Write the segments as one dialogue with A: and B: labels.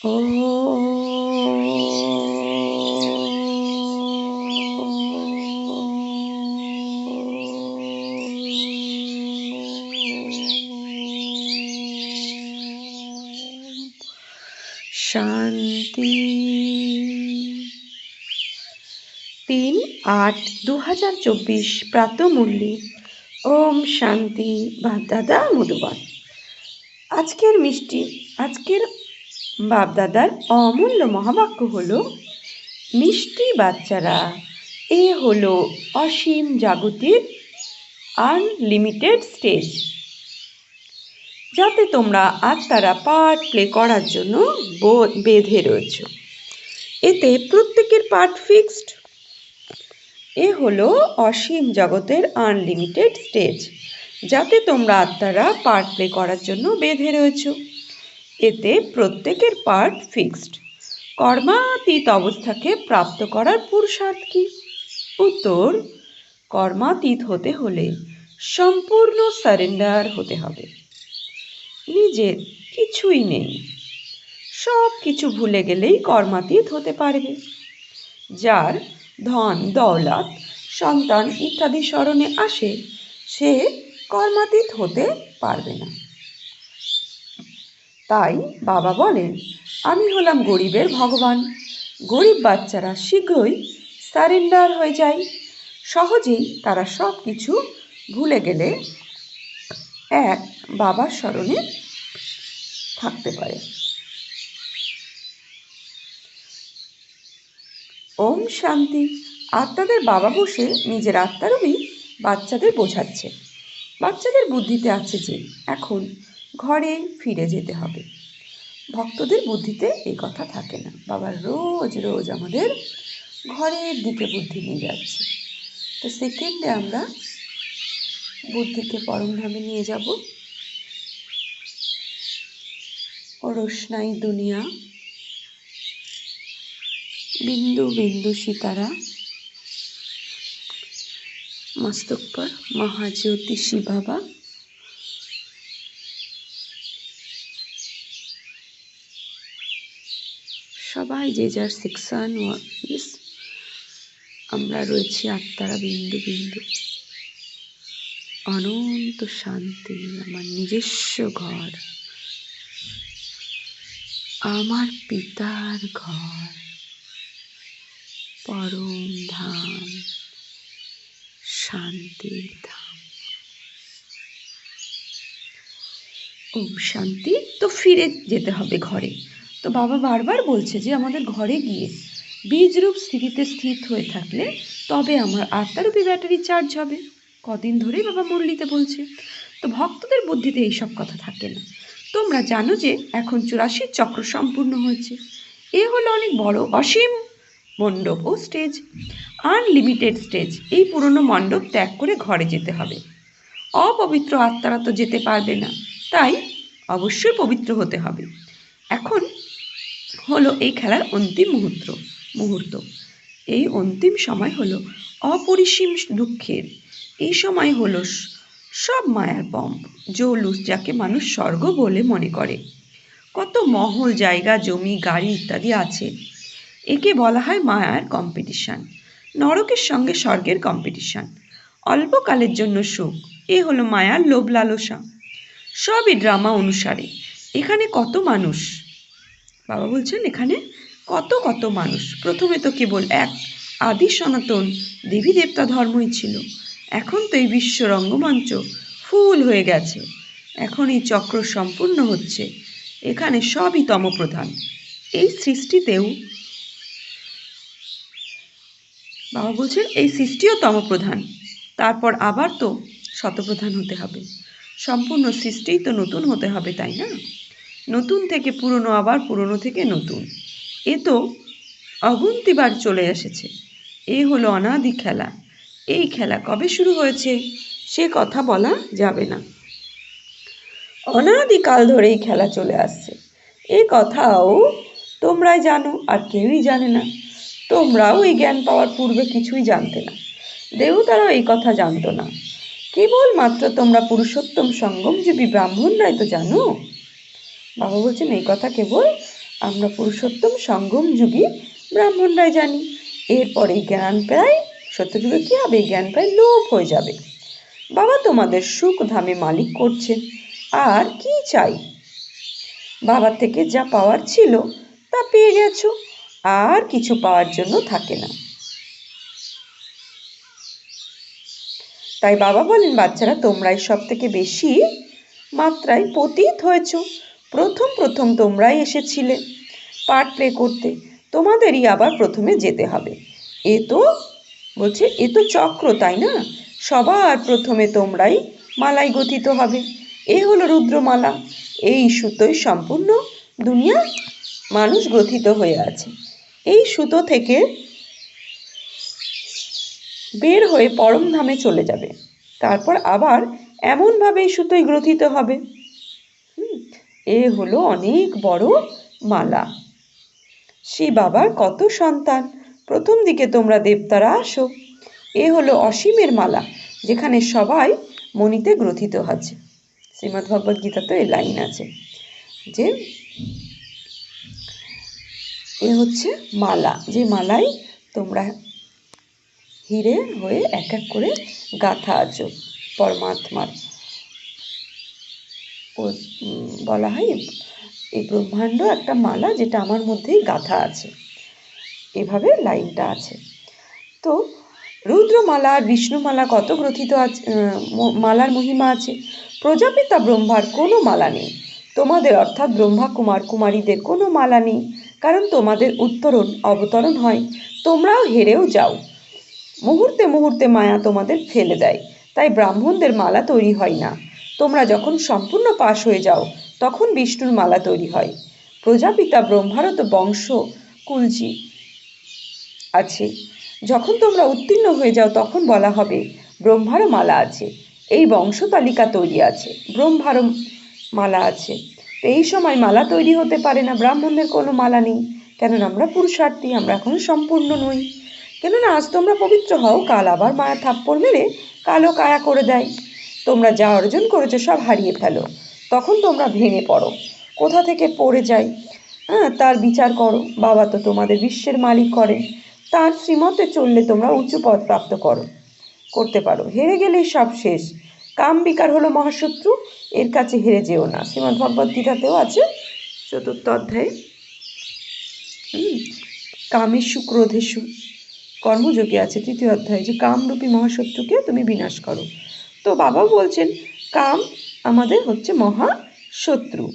A: ॐ शांति। 3/8/2024 প্রাতঃমূল্যে ওম শান্তি। বাপদাদা মধুবন। আজকের বাপদাদার অমূল্য মহাবাক্য হলো, মিষ্টি বাচ্চারা, এ হলো অসীম জাগতিক আনলিমিটেড স্টেজ, যাতে তোমরা আত্মারা পার্ট প্লে করার জন্য বেঁধে রয়েছ। এতে প্রত্যেকের পার্ট ফিক্সড। এ হলো অসীম জগতের আনলিমিটেড স্টেজ, যাতে তোমরা আত্মারা পার্ট প্লে করার জন্য বেঁধে রয়েছ। এতে প্রত্যেকের পার্ট ফিক্সড। কর্মাতীত অবস্থাকে প্রাপ্ত করার পুরুষার্থ কি? উত্তর: কর্মাতীত হতে হলে সম্পূর্ণ সারেন্ডার হতে হবে। নিজের কিছুই নেই, সব কিছু ভুলে গেলেই কর্মাতীত হতে পারবে। যার ধন দৌলত সন্তান ইত্যাদি স্মরণে আসে, সে কর্মাতীত হতে পারবে না। তাই বাবা বলেন, আমি হলাম গরিবের ভগবান। গরিব বাচ্চারা শীঘ্রই সারেন্ডার হয়ে যায়। সহজেই তারা সব কিছু ভুলে গেলে এক বাবার স্মরণে থাকতে পারে। ওম শান্তি। আত্মাদের বাবা বসে নিজের আত্মারূপী বাচ্চাদের বোঝাচ্ছে। বাচ্চাদের বুদ্ধিতে আছে যে এখন ঘরে ফিরে যেতে হবে। ভক্তদের বুদ্ধিতে এই কথা থাকে না। বাবা রোজ রোজ আমাদের ঘরের দিকে বুদ্ধি নিয়ে যাচ্ছে। তো সেকেন্ডে আমরা বুদ্ধিকে পরমধামে নিয়ে যাব। রোশনাই দুনিয়া, बिंदु बिंदु सितारा, मस्तक पर महाज्योति शिव बाबा। সবাই যে যার সেকশন ওয়াইজ আমরা রয়েছি আত্মারা বিন্দু বিন্দু। অনন্ত শান্তি, আমার নিজস্ব ঘর, আমার পিতার ঘর, পরম ধাম, শান্তির ধাম। ওম শান্তি। তো ফিরে যেতে হবে ঘরে। তো বাবা বারবার বলছে যে আমাদের ঘরে গিয়ে বীজরূপ স্থিতিতে স্থিত হয়ে থাকলে তবে আমার আত্মারূপী ব্যাটারি চার্জ হবে। কদিন ধরেই বাবা মুরলিতে বলছে। তো ভক্তদের বুদ্ধিতে এইসব কথা থাকে না। তোমরা জানো যে এখন 84 চক্র সম্পূর্ণ হয়েছে। এ হলো অনেক বড় অসীম মণ্ডপ ও স্টেজ, আনলিমিটেড স্টেজ। এই পুরনো মণ্ডপ ত্যাগ করে ঘরে যেতে হবে। অপবিত্র আত্মারা তো যেতে পারবে না, তাই অবশ্যই পবিত্র হতে হবে। এখন হলো এই খেলার অন্তিম মুহূর্ত। এই অন্তিম সময় হলো অপরিসীম দুঃখের। এই সময় হলো সব মায়ার বম্ব, জৌলুস, যাকে মানুষ স্বর্গ বলে মনে করে। কত মহল, জায়গা, জমি, গাড়ি ইত্যাদি আছে। একে বলা হয় মায়ার কম্পিটিশান। নরকের সঙ্গে স্বর্গের কম্পিটিশান। অল্পকালের জন্য সুখ, এ হলো মায়ার লোভ লালসা। সবই ড্রামা অনুসারে। এখানে কত মানুষ, বাবা বলছেন এখানে কত কত মানুষ। প্রথমে তো কেবল এক আদি সনাতন দেবী দেবতা ধর্মই ছিল। এখন তো এই বিশ্ব রঙ্গমঞ্চ ফুল হয়ে গেছে। এখন এই চক্র সম্পূর্ণ হচ্ছে। এখানে সবই তমপ্রধান। এই সৃষ্টিতেও বাবা বলছেন এই সৃষ্টিও তমপ্রধান। তারপর আবার তো শতপ্রধান হতে হবে। সম্পূর্ণ সৃষ্টিই তো নতুন হতে হবে, তাই না? নতুন থেকে পুরনো, আবার পুরনো থেকে নতুন। এ তো অগুন্তিবার চলে এসেছে। এ হলো অনাদি খেলা। এই খেলা কবে শুরু হয়েছে সে কথা বলা যাবে না। অনাদিকাল ধরেই খেলা চলে আসছে। এই কথাও তোমরাই জানো, আর কেউই জানে না। তোমরাও এই জ্ঞান পাওয়ার পূর্বে কিছুই জানতে না। দেবতারাও এই কথা জানতো না। কেবলমাত্র তোমরা পুরুষোত্তম সঙ্গমজীবী ব্রাহ্মণরাই তো জানো। বাবা বলছেন এই কথা কেবল আমরা পুরুষোত্তম সঙ্গম যুগী ব্রাহ্মণরাই জানি। এরপরে জ্ঞান প্রায় সত্যযুগে কি হবে? জ্ঞান প্রায় লোপ হয়ে যাবে। বাবা তোমাদের সুখ ধামে মালিক করছেন, আর কি চাই? বাবার থেকে যা পাওয়ার ছিল তা পেয়ে গেছো, আর কিছু পাওয়ার জন্য থাকে না। তাই বাবা বলেন, বাচ্চারা তোমরাই সব থেকে বেশি মাত্রায় পতিত হয়েছ। প্রথম প্রথম তোমরাই এসেছিলে পার্ট প্লে করতে, তোমাদেরই আবার প্রথমে যেতে হবে। এ তো চক্র, তাই না? সবার প্রথমে তোমরাই মালায় গঠিত হবে। এ হলো রুদ্রমালা। এই সুতোয় সম্পূর্ণ দুনিয়া মানুষ গ্রথিত হয়ে আছে। এই সুতো থেকে বের হয়ে পরমধামে চলে যাবে, তারপর আবার এমনভাবে সুতোয় গ্রথিত হবে। এ হলো অনেক বড় মালা। শ্রী বাবার কত সন্তান, প্রথম দিকে তোমরা দেবতারা আসো। এ হলো অসীমের মালা, যেখানে সবাই মণিতে গ্রথিত আছে। শ্রীমদ্ ভগবদ গীতাতে এই লাইন আছে যে এ হচ্ছে মালা, যে মালায় তোমরা হিরে হয়ে এক এক করে গাঁথা আছো পরমাত্মার। বলা হয় এই ব্রহ্মাণ্ড একটা মালা, যেটা আমার মধ্যেই গাঁথা আছে। এভাবে লাইনটা আছে। তো রুদ্রমালা আর বিষ্ণুমালা কত গ্রথিত আছে, মালার মহিমা আছে। প্রজাপিতা ব্রহ্মার কোনো মালা নেই, তোমাদের অর্থাৎ ব্রহ্মা কুমার কুমারীদের কোনো মালা নেই, কারণ তোমাদের উত্তরণ অবতরণ হয়। তোমরাও হেরেও যাও, মুহূর্তে মুহূর্তে মায়া তোমাদের ফেলে দেয়, তাই ব্রাহ্মণদের মালা তৈরি হয় না। তোমরা যখন সম্পূর্ণ পাশ হয়ে যাও তখন বিষ্ণুর মালা তৈরি হয়। প্রজাপিতা ব্রহ্মারও তো বংশ কুলজি আছে। যখন তোমরা উত্তীর্ণ হয়ে যাও তখন বলা হবে ব্রহ্মারও মালা আছে, এই বংশ তালিকা তৈরি আছে, ব্রহ্মারও মালা আছে। তো এই সময় মালা তৈরি হতে পারে না, ব্রাহ্মণদের কোনো মালা নেই, কেননা আমরা পুরুষার্থী, আমরা এখনো সম্পূর্ণ নই। কেননা আজ তোমরা পবিত্র হও, কাল আবার মায়া থাপ্পড় মেরে কালো কায়া করে দেয়। তোমরা যা অর্জন করেছো সব হারিয়ে ফেলো, তখন তোমরা ভেঙে পড়ো। কোথা থেকে পড়ে যাই তার বিচার করো। বাবা তো তোমাদের বিশ্বের মালিক করেন, তার শ্রীমতে চললে তোমরা উঁচু পদ প্রাপ্ত করতে পারো। হেরে গেলেই সব শেষ। কাম বিকার হলো মহাশত্রু, এর কাছে হেরে যেও না। শ্রীমদ্ ভগবদ গীতাতেও আছে 4th অধ্যায়ে, কামেষু ক্রোধেষু কর্মযোগে আছে 3য় অধ্যায়ে, যে কামরূপী মহাশত্রুকে তুমি বিনাশ করো। তো বাবা বলছেন কাম আমাদের হচ্ছে মহাশত্রু,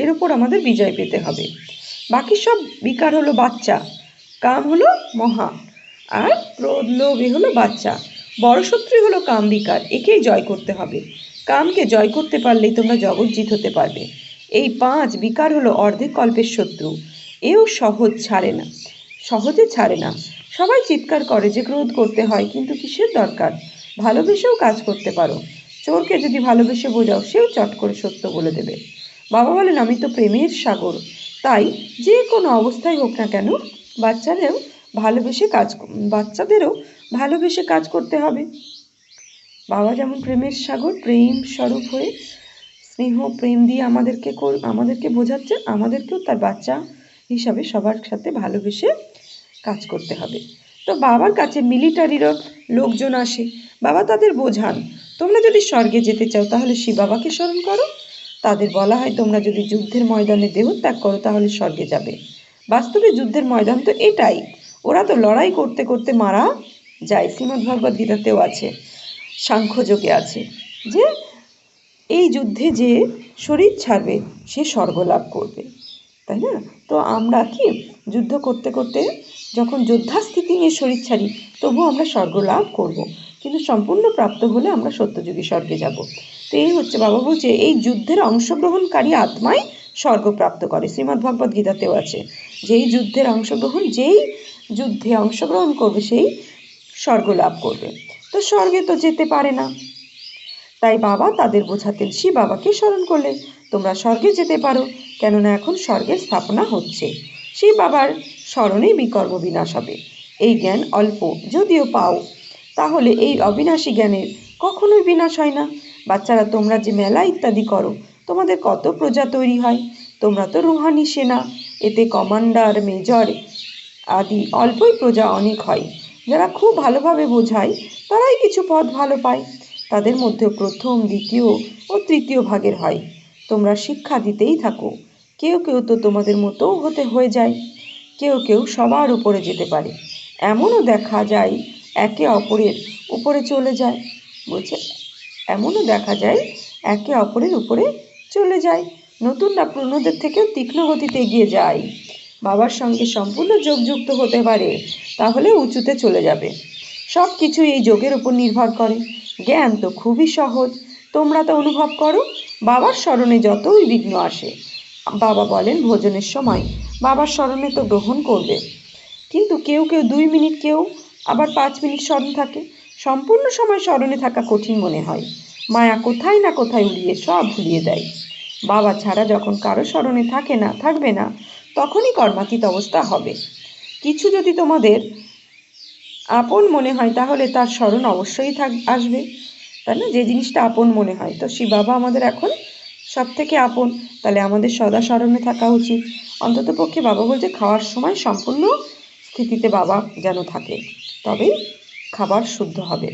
A: এর উপর আমাদের বিজয় পেতে হবে। বাকি সব বিকার হলো বাচ্চা, কাম হলো মহা, আর ক্রোধ লোভ এ হলো বাচ্চা। বড় শত্রুই হলো কাম বিকার, একেই জয় করতে হবে। কামকে জয় করতে পারলেই তোমরা জগৎজিৎ হতে পারবে। এই 5 বিকার হলো অর্ধেক কল্পের শত্রু, এও সহজে ছাড়ে না। সবাই চিৎকার করে যে ক্রোধ করতে হয়, কিন্তু কিসের দরকার? ভালোবেসেও কাজ করতে পারো। চোরকে যদি ভালোবেসে বোঝাও, সেও চট করে সত্য বলে দেবে। বাবা বলেন, আমি তো প্রেমের সাগর, তাই যে কোনো অবস্থায় হোক না কেন বাচ্চাদেরও ভালোবেসে কাজ করতে হবে। বাবা যেমন প্রেমের সাগর, প্রেম স্বরূপ হয়ে স্নেহ প্রেম দিয়ে আমাদেরকে বোঝাচ্ছেন, আমাদেরকেও তার বাচ্চা হিসাবে সবার সাথে ভালোবেসে কাজ করতে হবে। তো বাবার কাছে মিলিটারিরও লোকজন আসে, বাবা তাদের বোঝান, তোমরা যদি স্বর্গে যেতে চাও তাহলে শিব বাবাকে স্মরণ করো। তাদের বলা হয়, তোমরা যদি যুদ্ধের ময়দানে দেহত্যাগ করো তাহলে স্বর্গে যাবে। বাস্তবে যুদ্ধের ময়দান তো এটাই, ওরা তো লড়াই করতে করতে মারা যায়। শ্রীমদ্ ভগবদ গীতাতেও আছে, সাংখ্যযোগে আছে, যে এই যুদ্ধে যে শরীর ছাড়বে সে স্বর্গ লাভ করবে, তাই না? তো আমরা কি যুদ্ধ করতে করতে যখন যোদ্ধাস্থিতি নিয়ে শরীর ছাড়ি, তবুও আমরা স্বর্গ লাভ করব, কিন্তু সম্পূর্ণ প্রাপ্ত হলে আমরা সত্যযুগী স্বর্গে যাব। তো এই হচ্ছে, বাবা বলছে এই যুদ্ধের অংশগ্রহণকারী আত্মাই স্বর্গ প্রাপ্ত করে। শ্রীমদ্ ভগবদ গীতাতেও আছে যে এই যেই যুদ্ধে অংশগ্রহণ করবে সেই স্বর্গ লাভ করবে। তো স্বর্গে তো যেতে পারে না, তাই বাবা তাদের বোঝাতেন, শিব বাবাকে স্মরণ করলে তোমরা স্বর্গে যেতে পারো, কেননা এখন স্বর্গের স্থাপনা হচ্ছে। শিব বাবার স্মরণেই বিকর্ম বিনাশ হবে। এই জ্ঞান অল্প যদিও পাও, তাহলে এই অবিনাশী জ্ঞানের কখনোই বিনাশ হয় না। বাচ্চারা, তোমরা যে মেলা ইত্যাদি করো, তোমাদের কত প্রজা তৈরি হয়, তোমরা তো রুহানি সেনা, এতে কমান্ডার, মেজর আদি অল্পই প্রজা অনেক হয়। যারা খুব ভালোভাবে বোঝায় তারাই কিছু পদ ভালো পায়। তাদের মধ্যে প্রথম, দ্বিতীয় ও তৃতীয় ভাগের হয়। তোমরা শিক্ষা দিতেই থাকো। কেউ কেউ তো তোমাদের মতোও হয়ে যায়। কেউ কেউ সবার উপরে যেতে পারে। এমনও দেখা যায় একে অপরের উপরে চলে যায়। বলছে এমনও দেখা যায় একে অপরের উপরে চলে যায়। নতুনরা পুরনোদের থেকেও তীক্ষ্ণ গতিতে এগিয়ে যায়। বাবার সঙ্গে সম্পূর্ণ যোগযুক্ত হতে পারে, তাহলে উঁচুতে চলে যাবে। সব কিছু এই যোগের উপর নির্ভর করে। জ্ঞান তো খুবই সহজ, তোমরা তো অনুভব করো। বাবার স্মরণে যতই বিঘ্ন আসে, বাবা বলেন ভোজনের সময় বাবার স্মরণে তো গ্রহণ করবে, কিন্তু কেউ কেউ 2 মিনিট, কেউ আবার 5 মিনিট স্মরণ থাকে। সম্পূর্ণ সময় স্মরণে থাকা কঠিন মনে হয়। মায়া কোথায় না কোথায় উড়িয়ে সব ভুলিয়ে দেয়। বাবা ছাড়া যখন কারো স্মরণে থাকবে না, তখনই কর্মাতীত অবস্থা হবে। কিছু যদি তোমাদের আপন মনে হয় তাহলে তার স্মরণ অবশ্যই আসবে, তাই না? যে জিনিসটা আপন মনে হয়, তো শিব বাবা আমাদের এখন সব থেকে আপন, তাহলে আমাদের সদা স্মরণে থাকা উচিত। অন্তত পক্ষে বাবা বলছে খাওয়ার সময় সম্পূর্ণ স্থিতিতে বাবা যেন থাকে, তবেই খাবার শুদ্ধ হবে।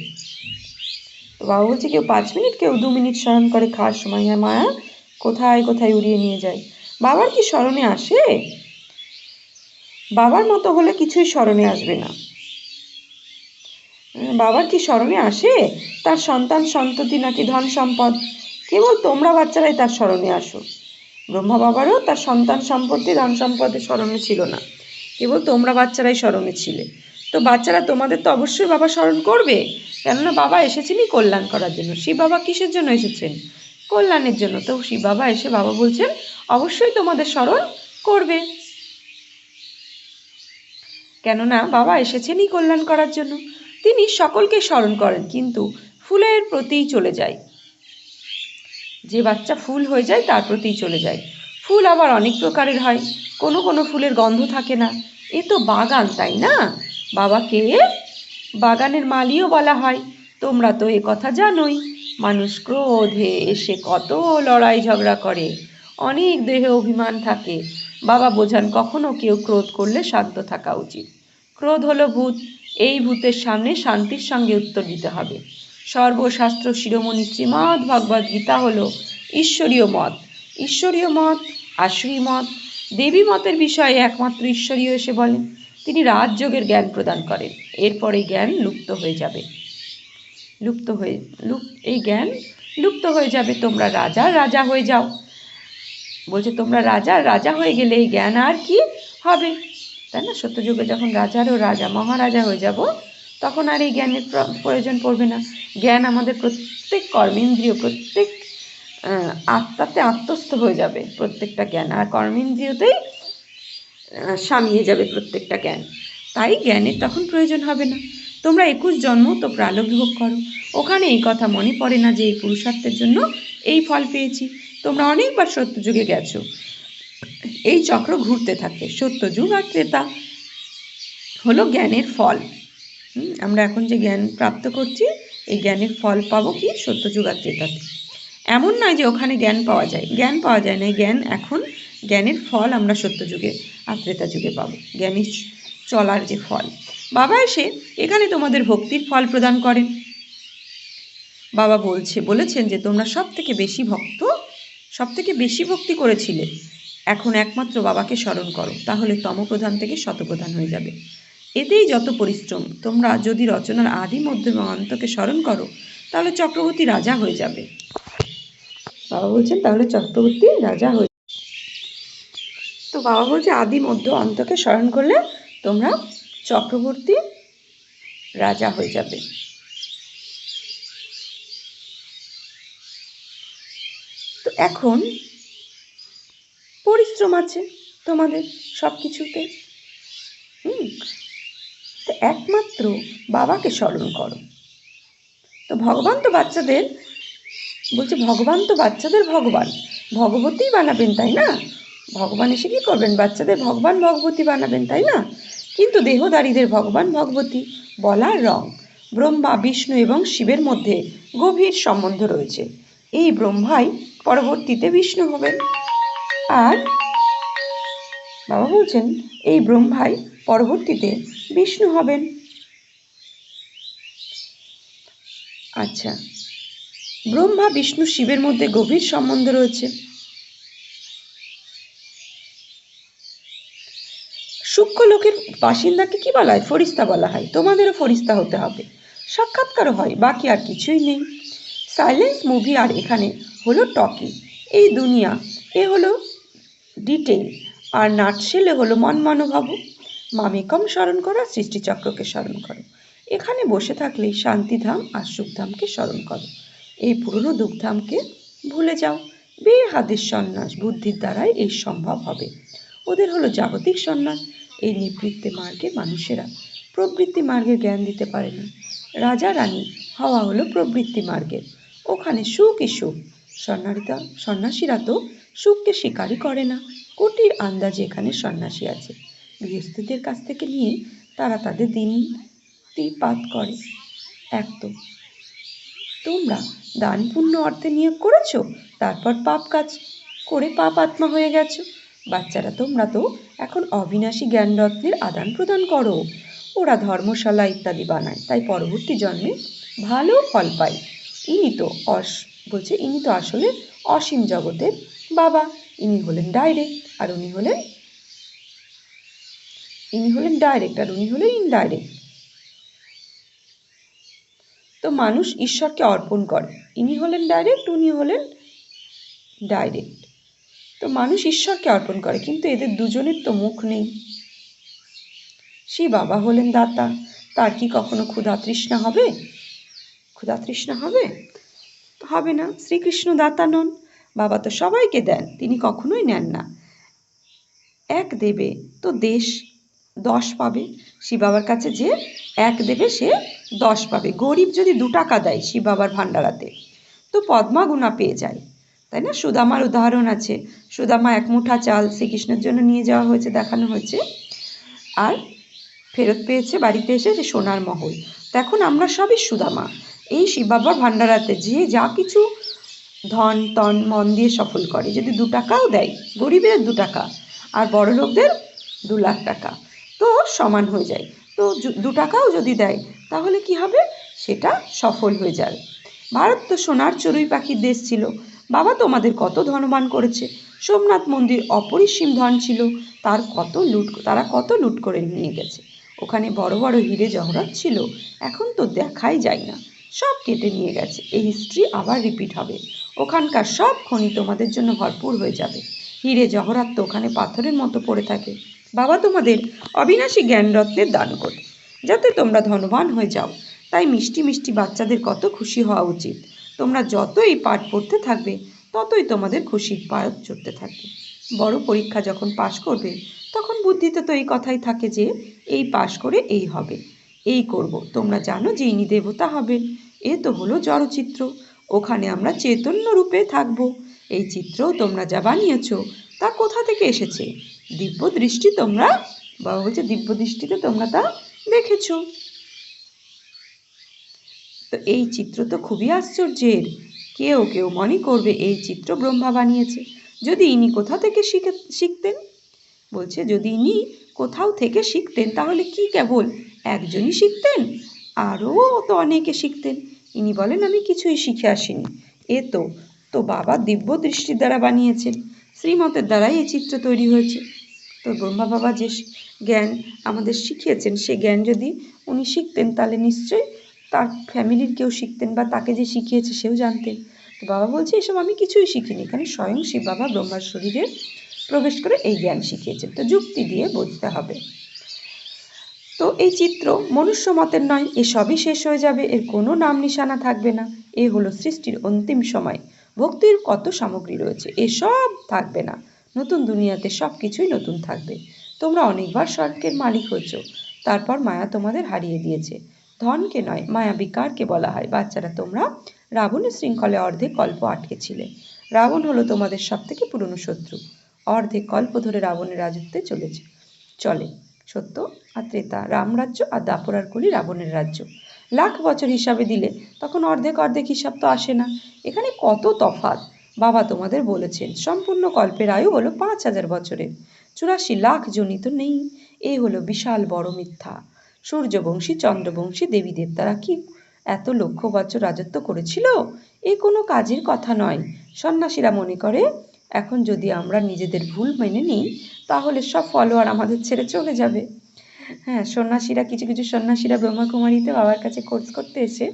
A: তো বাবা বলছে কেউ 5 মিনিট, কেউ 2 মিনিট স্মরণ করে খাওয়ার সময়। মায়া কোথায় কোথায় উড়িয়ে নিয়ে যায়। বাবার কি স্মরণে আসে? বাবার মতো হলে কিছুই স্মরণে আসবে না। বাবার কি স্মরণে আসে তার সন্তান সন্ততি নাকি ধন সম্পদ? কেবল তোমরা বাচ্চারাই তার স্মরণে আসো। ব্রহ্মা বাবারও তার সন্তান সম্পত্তি, ধন সম্পদের স্মরণে ছিল না, কেবল তোমরা বাচ্চারাই স্মরণে ছিলে। তো বাচ্চারা তোমাদের তো অবশ্যই বাবা স্মরণ করবে, কেননা বাবা এসেছেনই কল্যাণ করার জন্য। শিব বাবা কিসের জন্য এসেছেন? কল্যাণের জন্য। তো শিব বাবা এসে বাবা বলছেন অবশ্যই তোমাদের স্মরণ করবে, কেননা বাবা এসেছেনই কল্যাণ করার জন্য। তিনি সকলকে স্মরণ করেন, কিন্তু ফুলের প্রতিই চলে যায়। যে বাচ্চা ফুল হয়ে যায় তার প্রতিই চলে যায়। ফুল আবার অনেক প্রকারের হয়, কোনো কোনো ফুলের গন্ধ থাকে না। এ তো বাগান, তাই না? বাবাকে বাগানের মালিও বলা হয়। তোমরা তো এ কথা জানোই। মানুষ ক্রোধে এসে কত লড়াই ঝগড়া করে, অনেক দেহে অভিমান থাকে। বাবা বোঝান কখনো কেউ ক্রোধ করলে শান্ত থাকা উচিত। ক্রোধ হলো ভূত, এই ভূতের সামনে শান্তির সঙ্গে উত্তর দিতে হবে। সর্বশাস্ত্র শিরোমণি শ্রীমদ্ ভগবদ্ গীতা হলো ঈশ্বরীয় মত। ঈশ্বরীয় মত, আসুরি মত, দেবী মতের বিষয়ে একমাত্র ঈশ্বরীয় এসে বলেন। তিনি রাজযোগের জ্ঞান প্রদান করেন। এরপরে জ্ঞান লুপ্ত হয়ে যাবে। এই জ্ঞান লুপ্ত হয়ে যাবে। তোমরা রাজা হয়ে যাও। বলছে তোমরা রাজা হয়ে গেলে এই জ্ঞান আর কি হবে, তাই না? সত্যযুগে যখন রাজারও রাজা, মহারাজা হয়ে যাব, তখন আর এই জ্ঞানের প্রয়োজন পড়বে না। জ্ঞান আমাদের প্রত্যেক কর্মেন্দ্রিয়, প্রত্যেক আত্মাতে আত্মস্থ হয়ে যাবে প্রত্যেকটা জ্ঞান, আর কর্মেন্দ্রিয়তেই সামিয়ে যাবে প্রত্যেকটা জ্ঞান। তাই জ্ঞানের তখন প্রয়োজন হবে না। তোমরা 21 জন্ম তো প্রালব্ধ ভোগ করো, ওখানে এই কথা মনে পড়ে না যে এই পুরুষার্থের জন্য এই ফল পেয়েছি। তোমরা অনেকবার সত্যযুগে গেছো, এই চক্র ঘুরতে থাকে। সত্যযুগ আর ত্রেতা হলো জ্ঞানের ফল। আমরা এখন যে জ্ঞান প্রাপ্ত করছি, এই জ্ঞানের ফল পাবো কি সত্যযুগ আর ত্রেতাতে। এমন নয় যে ওখানে জ্ঞান পাওয়া যায়, জ্ঞান পাওয়া যায় না। জ্ঞান এখন, জ্ঞানের ফল আমরা সত্যযুগে আর ত্রেতা যুগে পাবো, জ্ঞানের চলার যে ফল। বাবা এসে এখানে তোমাদের ভক্তির ফল প্রদান করেন। বাবা বলেছেন যে তোমরা সব থেকে বেশি ভক্তি করেছিলে, এখন একমাত্র বাবাকে স্মরণ করো, তাহলে তমপ্রধান থেকে শতপ্রধান হয়ে যাবে। এতেই যত পরিশ্রম। তোমরা যদি রচনার আদি, মধ্য এবং অন্তকে স্মরণ করো, তাহলে চক্রবর্তী রাজা হয়ে যাবে। বাবা বলছেন তাহলে চক্রবর্তী রাজা হয়ে, তো বাবা বলছে আদি, মধ্য, অন্তকে স্মরণ করলে তোমরা চক্রবর্তী রাজা হয়ে যাবে। তো এখন পরিশ্রম আছে তোমাদের সব কিছুতে। তো একমাত্র বাবাকে স্মরণ করো। তো ভগবান তো বাচ্চাদের ভগবান, ভগবতী বানাবেন, তাই না? ভগবান এসে কি করবেন? বাচ্চাদের ভগবান ভগবতী বানাবেন, তাই না? কিন্তু দেহধারীদের ভগবান ভগবতী বলার রং। ব্রহ্মা, বিষ্ণু এবং শিবের মধ্যে গভীর সম্বন্ধ রয়েছে। এই ব্রহ্মাই পরবর্তীতে বিষ্ণু হবেন। আর বাবা বলছেন এই ব্রহ্মাই পরবর্তীতে বিষ্ণু হবেন। আচ্ছা, ব্রহ্মা বিষ্ণু শিবের মধ্যে গভীর সম্বন্ধ রয়েছে। সূক্ষ্ম লোকের বাসিন্দাকে কি বলা হয়? ফরিস্তা বলা হয়। তোমাদেরও ফরিস্তা হতে হবে। সাক্ষাৎকারও হয়, বাকি আর কিছুই নেই। সাইলেন্স মুভি আর এখানে হলো টকি। এই দুনিয়া এ হলো ডিটেইল, আর নাটশেলে হলো মন মনোভাব। মামেকম স্মরণ করো, সৃষ্টিচক্রকে স্মরণ করো। এখানে বসে থাকলেই শান্তিধাম আর সুখধামকে স্মরণ করো। এই পুরনো দুঃখধামকে ভুলে যাও। বেহাদের সন্ন্যাস বুদ্ধির দ্বারাই এই সম্ভব হবে। ওদের হলো জাগতিক সন্ন্যাস। এই নিবৃত্তি মার্গে মানুষেরা প্রবৃত্তি মার্গের জ্ঞান দিতে পারে না। রাজা রানী হওয়া হলো প্রবৃত্তি মার্গের। ওখানে সুখই সুখ। সন্ন্যাসীরা তো সুখকে স্বীকারই করে না। কোটির আন্দাজে এখানে সন্ন্যাসী আছে। গৃহস্থদের কাছ থেকে নিয়ে তারা তাদের দিনপাত করে। এক তো তোমরা দান পুণ্য অর্থে নিয়োগ করেছো, তারপর পাপ কাজ করে পাপ আত্মা হয়ে গেছো। বাচ্চারা তোমরা তো এখন অবিনাশী জ্ঞান রত্নের আদান প্রদান করো। ওরা ধর্মশালা ইত্যাদি বানায়, তাই পরবর্তী জন্মে ভালো ফল পায়। ইনি তো আসলে অসীম জগতের বাবা। ইনি হলেন ডাইরেক্ট আর উনি হলেন ইনডাইরেক্ট। তো মানুষ ঈশ্বরকে অর্পণ করে। ইনি হলেন ডাইরেক্ট, উনি হলেন ডাইরেক্ট। তো মানুষ ঈশ্বরকে অর্পণ করে, কিন্তু এদের দুজনের তো মুখ নেই। সেই বাবা হলেন দাতা। তার কি কখনো ক্ষুধা তৃষ্ণা হবে? হবে না। শ্রীকৃষ্ণ দাতা নন। বাবা তো সবাইকে দেন, তিনি কখনোই নেন না। এক দেবে তো 10 পাবে। শিব বাবার কাছে যে এক দেবে সে 10 পাবে। গরিব যদি 2 টাকা দেয় শিব বাবার ভান্ডারাতে, তো পদ্মাগুণা পেয়ে যায়, তাই না? সুদামার উদাহরণ আছে। সুদামা 1 মুঠা চাল শ্রীকৃষ্ণের জন্য নিয়ে যাওয়া হয়েছে, দেখানো হয়েছে, আর ফেরত পেয়েছে বাড়িতে এসে যে সোনার মহল। তো এখন আমরা সবই সুদামা। এই শিব বাবার ভান্ডারাতে যে যা কিছু ধন তন মন দিয়ে সফল করে, যদি 2 টাকাও দেয়, গরিবের 2 টাকা আর বড় লোকদের 2 লাখ টাকা, তো সমান হয়ে যায়। তো 2 টাকাও যদি দেয় তাহলে কি হবে? সেটা সফল হয়ে যাবে। ভারত তো সোনার চড়ুই পাখির দেশ ছিল। বাবা তোমাদের কত ধনবান করেছে। সোমনাথ মন্দির অপরিসীম ধন ছিল, তারা কত লুট করে নিয়ে গেছে। ওখানে বড় বড় হিরে জহরত ছিল, এখন তো দেখাই যায় না, সব কেটে নিয়ে গেছে। এই হিস্ট্রি আবার রিপিট হবে। ওখানকার সব খনি তোমাদের জন্য ভরপুর হয়ে যাবে। হিরে জহরাত তো ওখানে পাথরের মতো পড়ে থাকে। বাবা তোমাদের অবিনাশী জ্ঞান রত্নের দান করে, যাতে তোমরা ধনবান হয়ে যাও। তাই মিষ্টি মিষ্টি বাচ্চাদের কত খুশি হওয়া উচিত। তোমরা যত এই পাঠ পড়তে থাকবে, ততই তোমাদের খুশির পায়স চড়তে থাকবে। বড় পরীক্ষা যখন পাশ করবে, তখন বুদ্ধিতে তো এই কথাই থাকে যে এই পাশ করে এই হবে, এই করব। তোমরা জানো যে ইনি দেবতা হবেন। এ তো হলো জড়চিত্র, ওখানে আমরা চৈতন্য রূপে থাকব। এই চিত্রও তোমরা যা বানিয়েছ তা কোথা থেকে এসেছে? দিব্য দৃষ্টি তোমরা, বাবা বলছে দিব্য দৃষ্টিতে তোমরা তা দেখেছ। তো এই চিত্র তো খুবই আশ্চর্যের। কেউ কেউ মনে করবে এই চিত্র ব্রহ্মা বানিয়েছে। যদি ইনি কোথা থেকে শিখতেন? বলছে যদি ইনি কোথাও থেকে শিখতেন তাহলে কি কেবল একজনই শিখতেন? আরও তো অনেকে শিখতেন। ইনি বলেন আমি কিছুই শিখে আসিনি। তো বাবা দিব্য দৃষ্টির দ্বারা বানিয়েছেন, শ্রীমতের দ্বারাই এই চিত্র তৈরি হয়েছে। তো ব্রহ্মা বাবা যে জ্ঞান আমাদের শিখিয়েছেন, সে জ্ঞান যদি উনি শিখতেন তাহলে নিশ্চয়ই তার ফ্যামিলির কেউ শিখতেন, বা তাকে যে শিখিয়েছে সেও জানতেন। তো বাবা বলছে এসব আমি কিছুই শিখিনি, এখানে স্বয়ং শিব বাবা ব্রহ্মার শরীরে প্রবেশ করে এই জ্ঞান শিখিয়েছেন। তো যুক্তি দিয়ে বুঝতে হবে। তো এই চিত্র মনুষ্য মতের নয়, এসবই শেষ হয়ে যাবে, এর কোনো নাম নিশানা থাকবে না। এ হলো সৃষ্টির অন্তিম সময়। ভক্তির কত সামগ্রী রয়েছে, এসব থাকবে না। নতুন দুনিয়াতে সব কিছুই নতুন থাকবে। তোমরা অনেকবার স্বর্গের মালিক হয়েছ, তারপর মায়া তোমাদের হারিয়ে দিয়েছে। ধনকে নয়, মায়া বিকারকে বলা হয়। বাচ্চারা তোমরা রাবণের শৃঙ্খলে অর্ধেক কল্প আটকে ছিলে। রাবণ হলো তোমাদের সব থেকে পুরনো শত্রু। অর্ধেক কল্প ধরে রাবণের রাজত্বে চলে সত্য আর ত্রেতা, রামরাজ্য আর দাপরার কলি রাবণের রাজ্য। লাখ বছর হিসাবে দিলে তখন অর্ধেক হিসাব তো আসে না। এখানে কত তফাৎ। বাবা তোমাদের বলেছেন সম্পূর্ণ কল্পের আয়ু হলো 5,000 বছরের, 84 লাখ জনই তো নেই। এই হলো বিশাল বড় মিথ্যা। সূর্যবংশী চন্দ্রবংশী দেবী দেবতারা কি এত লক্ষ বছর রাজত্ব করেছিল? এ কোনো কাজের কথা নয়। সন্ন্যাসীরা মনে করে এখন যদি আমরা নিজেদের ভুল মেনে নিই তাহলে সব ফলোয়ার আমাদের ছেড়ে চলে যাবে। হ্যাঁ, সন্ন্যাসীরা কিছু কিছু সন্ন্যাসীরা ব্রহ্মকুমারীতে বাবার কাছে কোর্স করতে এসে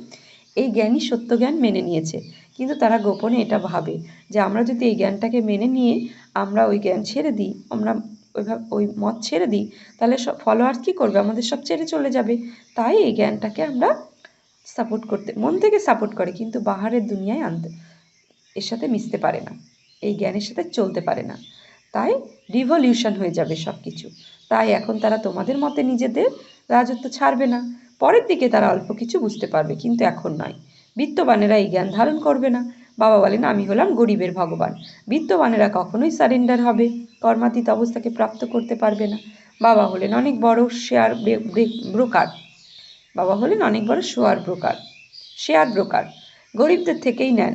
A: এই জ্ঞানই সত্য জ্ঞান মেনে নিয়েছে, কিন্তু তারা গোপনে এটা ভাবে যে আমরা যদি এই জ্ঞানটাকে মেনে নিয়ে আমরা ওই জ্ঞান ছেড়ে দিই, আমরা ওই মত ছেড়ে দিই, তাহলে সব ফলোয়ার্স কী করবে, আমাদের সব ছেড়ে চলে যাবে। তাই এই জ্ঞানটাকে আমরা সাপোর্ট করতে মন থেকে সাপোর্ট করে, কিন্তু বাহারের দুনিয়ায় আনতে এর সাথে মিশতে পারে না, এই জ্ঞানের সাথে চলতে পারে না। তাই রিভলিউশন হয়ে যাবে সব কিছু। তাই এখন তারা তোমাদের মতে নিজেদের রাজত্ব ছাড়বে না। পরের দিকে তারা অল্প কিছু বুঝতে পারবে, কিন্তু এখন নয়। বিত্তবানেরা এই জ্ঞান ধারণ করবে না। বাবা বলেন আমি হলাম গরিবের ভগবান। বিত্তবানেরা কখনোই সারেন্ডার হবে, কর্মাতীত অবস্থাকে প্রাপ্ত করতে পারবে না। বাবা হলেন অনেক বড় ব্রোকার। বাবা হলেন অনেক বড় শেয়ার ব্রোকার। গরিবদের থেকেই নেন,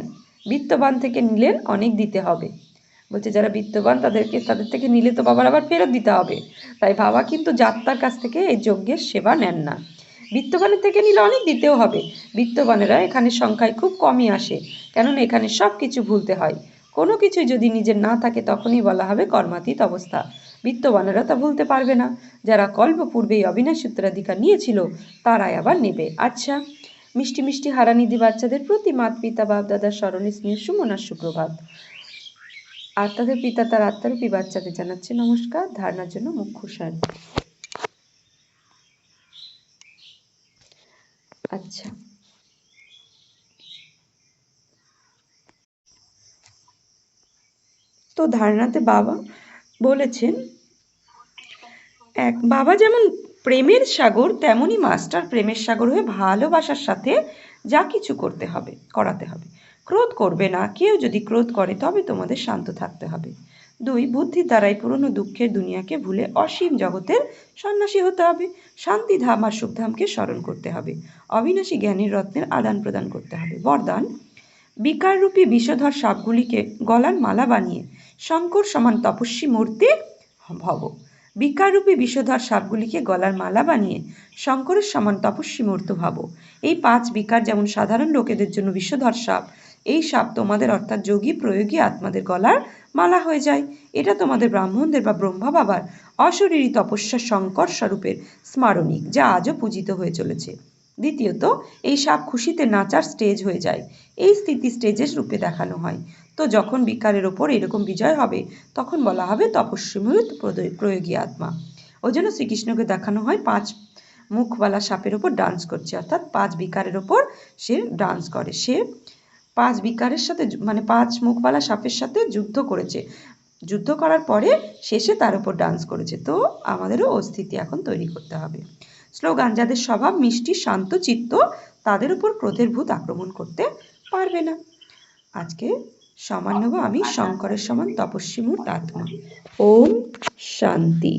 A: বিত্তবান থেকে নিলেন অনেক দিতে হবে। বলছে যারা বিত্তবান তাদের থেকে নিলে তো বাবার আবার ফেরত দিতে হবে। তাই বাবা কিন্তু যাত্রার কাছ থেকে এই যজ্ঞের সেবা নেন না। বিত্তবানের থেকে নিলে অনেক দিতেও হবে। বিত্তবানেরা এখানে সংখ্যায় খুব কমই আসে, কেননা এখানে সব কিছু ভুলতে হয়। কোনো কিছুই যদি নিজের না থাকে তখনই বলা হবে কর্মাতীত অবস্থা। বিত্তবানেরা তা ভুলতে পারবে না। যারা কল্প পূর্বেই অবিনাশ উত্তরাধিকার নিয়েছিল তারাই আবার নেবে। আচ্ছা, মিষ্টি মিষ্টি হারানিধি বাচ্চাদের প্রতি মাত পিতা বাপ দাদার স্মরণে স্নেহ সুমনার সুপ্রভাত। আর তাদের পিতা তার আত্মারূপী বাচ্চাদের জানাচ্ছে নমস্কার। ধারণার জন্য মুখ্য সার। আচ্ছা, তো ধারণাতে বাবা বলেছেন বাবা যেমন প্রেমের সাগর, তেমনই মাস্টার প্রেমের সাগর হয়ে ভালোবাসার সাথে যা কিছু করাতে হবে। ক্রোধ করবে না। কেউ যদি ক্রোধ করে তবে তোমাদের শান্ত থাকতে হবে। 2, বুদ্ধির দ্বারাই পুরনো দুঃখের দুনিয়াকে ভুলে অসীম জগতের সন্ন্যাসী হতে হবে। শান্তিধাম আর সুখধামকে স্মরণ করতে হবে। অবিনাশী জ্ঞানের রত্নের আদান প্রদান করতে হবে। বরদান, বিকাররূপী বিষধর সাপগুলিকে গলার মালা বানিয়ে শঙ্কর সমান তপস্বী মূর্তি ভব। বিকাররূপী বিষধর সাপগুলিকে গলার মালা বানিয়ে শঙ্করের সমান তপস্বী মূর্ত ভাবো। এই 5 বিকার যেমন সাধারণ লোকেদের জন্য বিষধর সাপ, এই সাপ তোমাদের অর্থাৎ যোগী প্রয়োগী আত্মাদের গলার মালা হয়ে যায়। এটা তোমাদের ব্রাহ্মণদের বা ব্রহ্মা বাবার অশরীরী তপস্যা শঙ্কর স্বরূপের স্মারণিক, যা আজও পূজিত হয়ে চলেছে। দ্বিতীয়ত, এই সাপ খুশিতে নাচার স্টেজ হয়ে যায়। এই স্থিতি স্টেজের রূপে দেখানো হয়। তো যখন বিকারের ওপর এরকম বিজয় হবে তখন বলা হবে তপস্বীমূর্ত প্রয়োগী আত্মা। ওই জন্য শ্রীকৃষ্ণকে দেখানো হয় 5 মুখওয়ালা সাপের ওপর ডান্স করছে, অর্থাৎ 5 বিকারের ওপর সে ডান্স করে। সে 5 বিকারের সাথে 5 মুখওয়ালা সাপের সাথে যুদ্ধ করেছে। যুদ্ধ করার পরে শেষে তার উপর ডান্স করেছে। তো আমাদেরও অস্থিতি এখন তৈরি করতে হবে। স্লোগান, যাদের স্বভাব মিষ্টি শান্ত চিত্ত তাদের উপর ক্রোধের ভূত আক্রমণ করতে পারবে না। আজকে সমান নেব আমি শঙ্করের সমান তপস্বী মূর্ত আত্মা। ওম শান্তি।